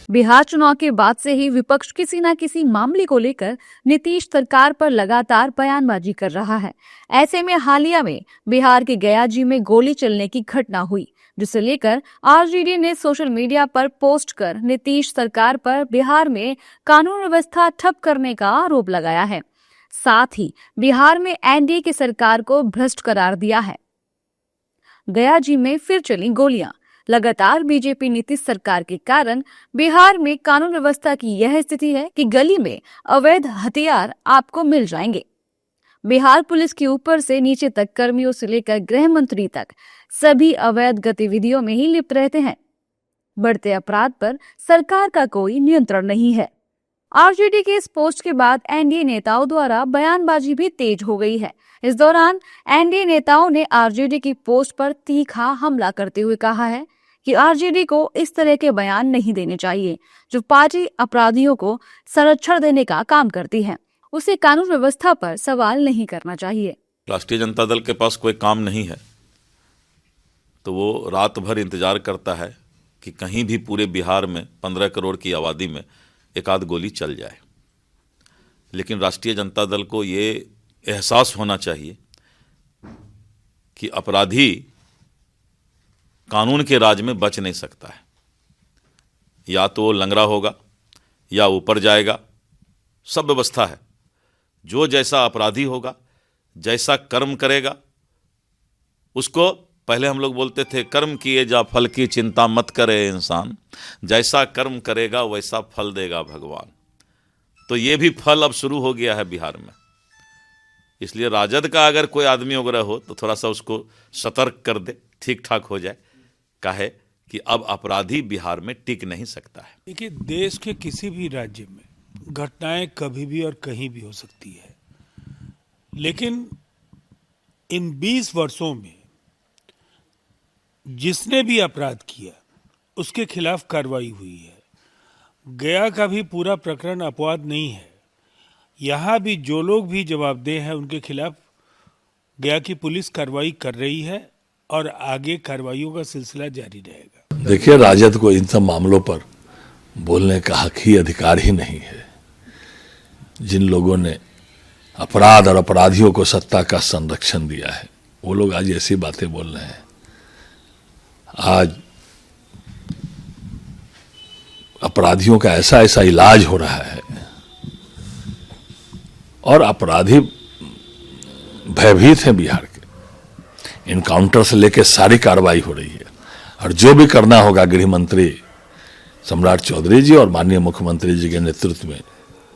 बिहार चुनाव के बाद से ही विपक्ष किसी न किसी मामले को लेकर नीतीश सरकार पर लगातार बयानबाजी कर रहा है। ऐसे में हालिया में बिहार के गयाजी में गोली चलने की घटना हुई, जिसे लेकर आरजेडी ने सोशल मीडिया पर पोस्ट कर नीतीश सरकार पर बिहार में कानून व्यवस्था ठप करने का आरोप लगाया है। साथ ही बिहार में एनडीए की सरकार को भ्रष्ट करार दिया है। गयाजी में फिर चली गोलियां। लगातार बीजेपी नीतीश सरकार के कारण बिहार में कानून व्यवस्था की यह स्थिति है कि गली में अवैध हथियार आपको मिल जाएंगे। बिहार पुलिस के ऊपर से नीचे तक कर्मियों से लेकर गृह मंत्री तक सभी अवैध गतिविधियों में ही लिप्त रहते हैं। बढ़ते अपराध पर सरकार का कोई नियंत्रण नहीं है। आरजेडी के इस पोस्ट के बाद एनडीए नेताओं द्वारा बयानबाजी भी तेज हो गई है। इस दौरान एनडीए नेताओं ने आरजेडी की पोस्ट पर तीखा हमला करते हुए कहा है कि आरजेडी को इस तरह के बयान नहीं देने चाहिए। जो पार्टी अपराधियों को संरक्षण देने का काम करती है, उसे कानून व्यवस्था पर सवाल नहीं करना चाहिए। राष्ट्रीय जनता दल के पास कोई काम नहीं है तो वो रात भर इंतजार करता है कि कहीं भी पूरे बिहार में 15 करोड़ की आबादी में एक आध गोली चल जाए। लेकिन राष्ट्रीय जनता दल को ये एहसास होना चाहिए कि अपराधी कानून के राज में बच नहीं सकता है। या तो वो लंगड़ा होगा या ऊपर जाएगा, सब व्यवस्था है। जो जैसा अपराधी होगा, जैसा कर्म करेगा, उसको पहले हम लोग बोलते थे कर्म किए जा फल की चिंता मत करे इंसान, जैसा कर्म करेगा वैसा फल देगा भगवान। तो ये भी फल अब शुरू हो गया है बिहार में। इसलिए राजद का अगर कोई आदमी वगैरह हो तो थोड़ा सा उसको सतर्क कर दे, ठीक ठाक हो जाए। काहे कि अब अपराधी बिहार में टिक नहीं सकता है। देखिए, देश के किसी भी राज्य में घटनाएं कभी भी और कहीं भी हो सकती है, लेकिन इन 20 वर्षों में जिसने भी अपराध किया उसके खिलाफ कार्रवाई हुई है। गया का भी पूरा प्रकरण अपवाद नहीं है। यहाँ भी जो लोग भी जवाबदेह हैं उनके खिलाफ गया की पुलिस कार्रवाई कर रही है और आगे कार्रवाइयों का सिलसिला जारी रहेगा। देखिए, राजद को इन सब मामलों पर बोलने का हक ही अधिकार ही नहीं है। जिन लोगों ने अपराध और अपराधियों को सत्ता का संरक्षण दिया है, वो लोग आज ऐसी बातें बोल रहे हैं। आज अपराधियों का ऐसा ऐसा इलाज हो रहा है और अपराधी भयभीत हैं। बिहार के इनकाउंटर से लेकर सारी कार्रवाई हो रही है और जो भी करना होगा गृह मंत्री सम्राट चौधरी जी और माननीय मुख्यमंत्री जी के नेतृत्व में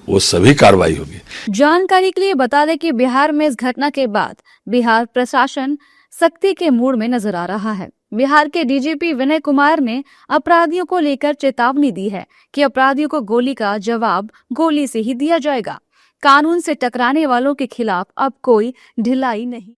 वो सभी कार्रवाई होगी। जानकारी के लिए बता दें कि बिहार में इस घटना के बाद बिहार प्रशासन सख्ती के मूड में नजर आ रहा है। बिहार के डीजीपी विनय कुमार ने अपराधियों को लेकर चेतावनी दी है कि अपराधियों को गोली का जवाब गोली से ही दिया जाएगा। कानून से टकराने वालों के खिलाफ अब कोई ढिलाई नहीं।